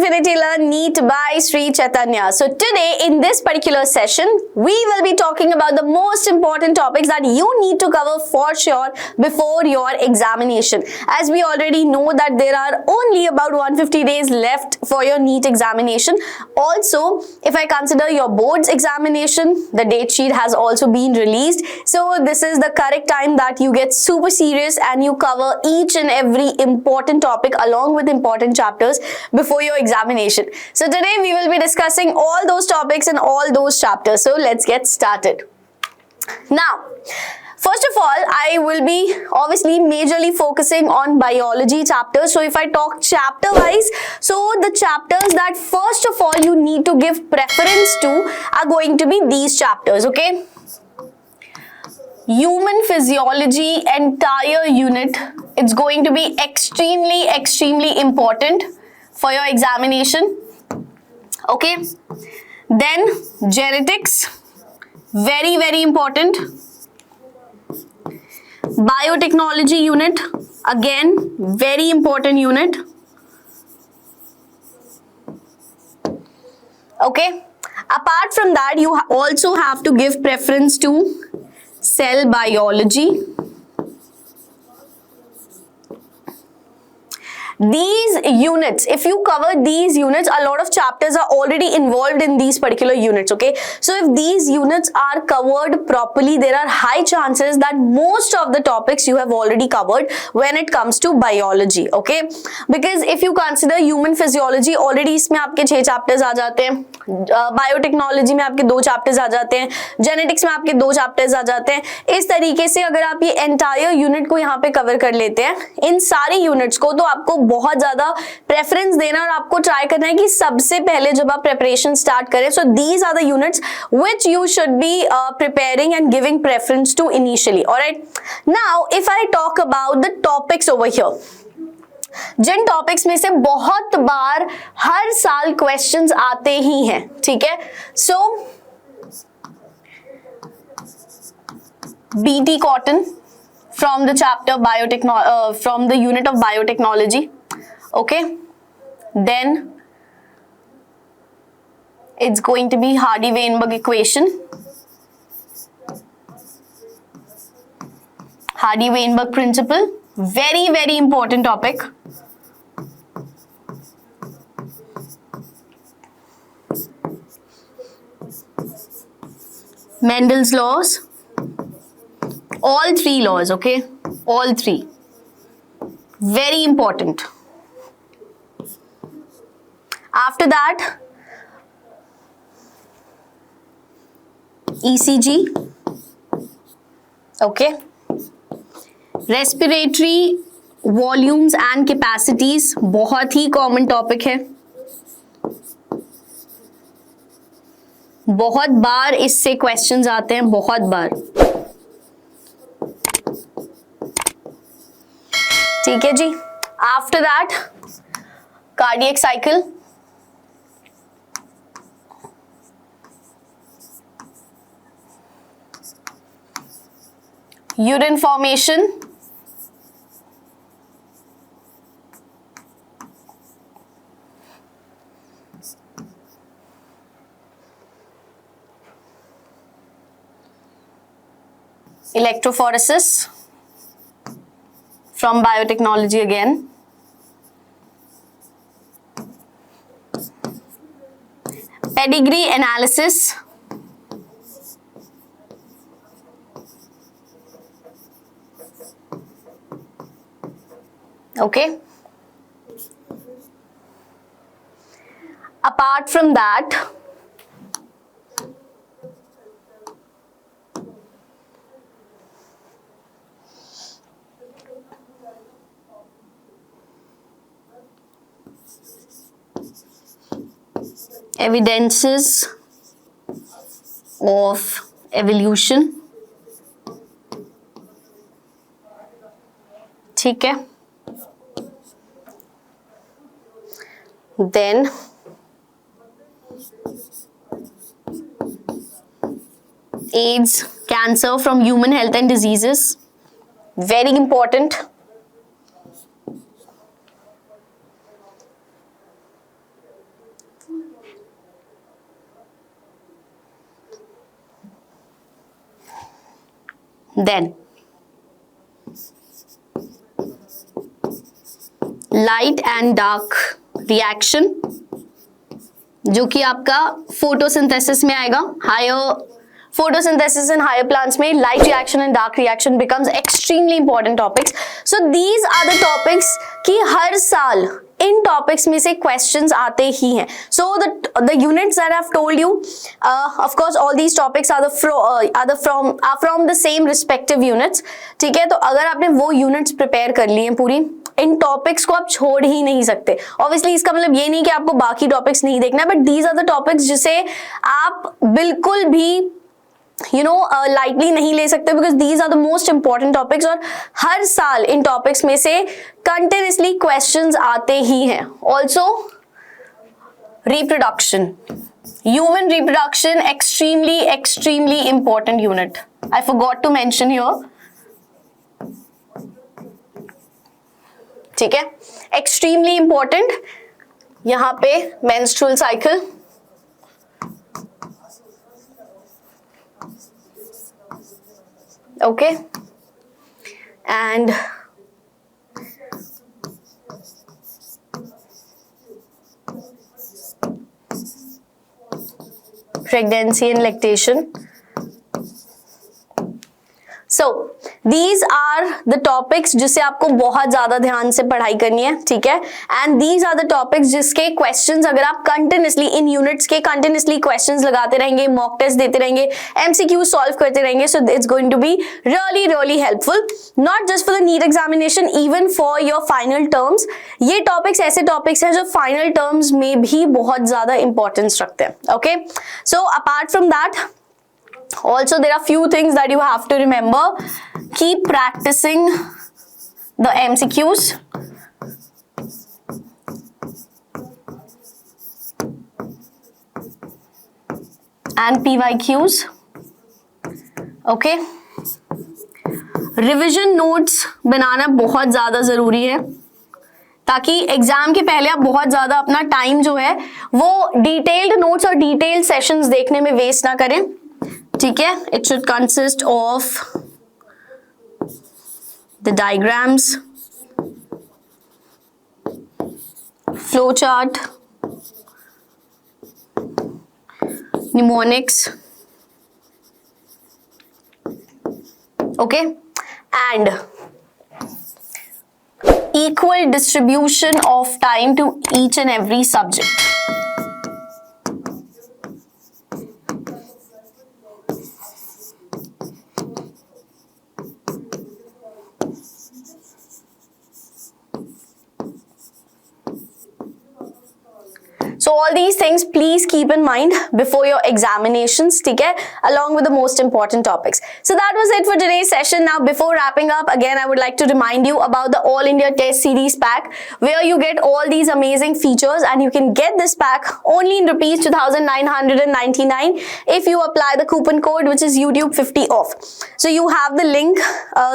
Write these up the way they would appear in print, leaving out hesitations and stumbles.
Infinity Learn NEET by Sri Chaitanya. So today in this particular session, we will be talking about the most important topics that you need to cover for sure before your examination. As we already know that there are only about 150 days left for your NEET examination. Also, if I consider your board's examination, the date sheet has also been released. So this is the correct time that you get super serious and you cover each and every important topic along with important chapters before your examination. So today we will be discussing all those topics and all those chapters. So let's get started. Now, first of all, I will be obviously majorly focusing on biology chapters. So if I talk chapter wise, so the chapters that first of all you need to give preference to are going to be these chapters, okay? Human physiology entire unit, it's going to be extremely important for your examination, okay? Then genetics, very important. Biotechnology unit, again very important unit, okay? Apart from that, you also have to give preference to cell biology. These units, if you cover these units, a lot of chapters are already involved in these particular units, okay? So if these units are covered properly, there are high chances that most of the topics you have already covered when it comes to biology, okay? Because if you consider human physiology, already इसमें आपके 6 chapters आ जाते हैं, biotechnology में आपके 2 chapters आ जाते हैं, genetics में आपके 2 chapters आ जाते हैं. इस तरीके से अगर आप ये एंटायर यूनिट को यहाँ पे कवर कर लेते हैं, इन सारी यूनिट्स को, तो आपको बहुत ज्यादा प्रेफरेंस देना और आपको ट्राई करना है कि सबसे पहले जब आप प्रिपरेशन स्टार्ट करें. So these are the units which you should be preparing and giving preference to initially. Alright, now if I talk about the topics over here, जिन टॉपिक्स में से बहुत बार हर साल क्वेश्चंस आते ही हैं, ठीक है? सो BT Cotton from the chapter from the unit of biotechnology, okay? Then it's going to be Hardy-Weinberg equation, Hardy-Weinberg principle, very important topic. Mendel's laws, all 3 laws, okay? All 3, very important. After that, ECG, okay? Respiratory volumes and capacities, बहुत ही common topic है, बहुत बार इससे questions आते हैं, बहुत बार, ठीक है जी. After that, cardiac cycle, urine formation, electrophoresis from biotechnology again, pedigree analysis, okay? Apart from that, evidences of evolution, ठीक है? Then AIDS, cancer from human health and diseases, very important. Then light and dark reaction, जो कि आपका photosynthesis में आएगा. Higher photosynthesis in higher plants में light reaction and dark reaction becomes extremely important topics. So these are the topics कि हर साल इन topics में से क्वेश्चंस आते ही हैं. So the units that I've told you, of course all these topics are from the same respective units. ठीक है, तो अगर आपने वो units prepare कर लिए हैं पूरी, इन टॉपिक्स को आप छोड़ ही नहीं सकते. ऑब्वियसली इसका मतलब ये नहीं कि आपको बाकी टॉपिक्स नहीं देखना है, but these are the topics जिसे आप बिल्कुल भी लाइटली नहीं ले सकते, because these are the most important topics. और हर साल इन टॉपिक्स में से कंटिन्यूसली क्वेश्चंस आते ही हैं. Also reproduction, human reproduction, extremely important unit. I forgot to mention here. ठीक है, एक्सट्रीमली इंपॉर्टेंट. यहां पे menstrual cycle, okay, and pregnancy and lactation. So these are the topics जिसे आपको बहुत ज्यादा ध्यान से पढ़ाई करनी है. ठीक है, and these are the topics जिसके questions अगर आप continuously इन units के continuously questions लगाते रहेंगे, mock test देते रहेंगे, MCQ solve करते रहेंगे, so it's going to be really helpful, not just for the NEET examination, even for your final terms. ये topics ऐसे topics हैं जो final terms में भी बहुत ज्यादा importance रखते हैं. Okay, so apart from that, also there are few things that you have to remember. Keep practicing the MCQs. And PYQs. Okay, revision notes बनाना बहुत ज्यादा जरूरी है, ताकि एग्जाम के पहले आप बहुत ज्यादा अपना टाइम जो है वो डिटेल्ड नोट्स और डिटेल्ड सेशंस देखने में वेस्ट ना करें. ठीक है, it should consist of the diagrams, flow chart, mnemonics, okay, and equal distribution of time to each and every subject. So all these things please keep in mind before your examinations, ठीक है, along with the most important topics. So that was it for today's session. Now before wrapping up, again I would like to remind you about the All India Test Series pack, where you get all these amazing features, and you can get this pack only in rupees 2,999 if you apply the coupon code, which is YouTube50 off. So you have the link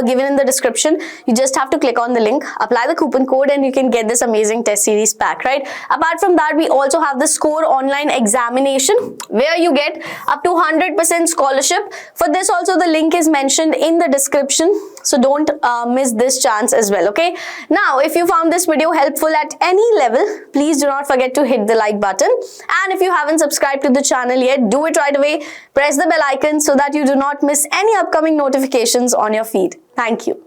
given in the description. You just have to click on the link, apply the coupon code, and you can get this amazing test series pack, right? Apart from that, we also have the Score online examination, where you get up to 100% scholarship. For this also the link is mentioned in the description, so don't miss this chance as well. Okay, now if you found this video helpful at any level, please do not forget to hit the like button, and if you haven't subscribed to the channel yet, do it right away. Press the bell icon so that you do not miss any upcoming notifications on your feed. Thank you.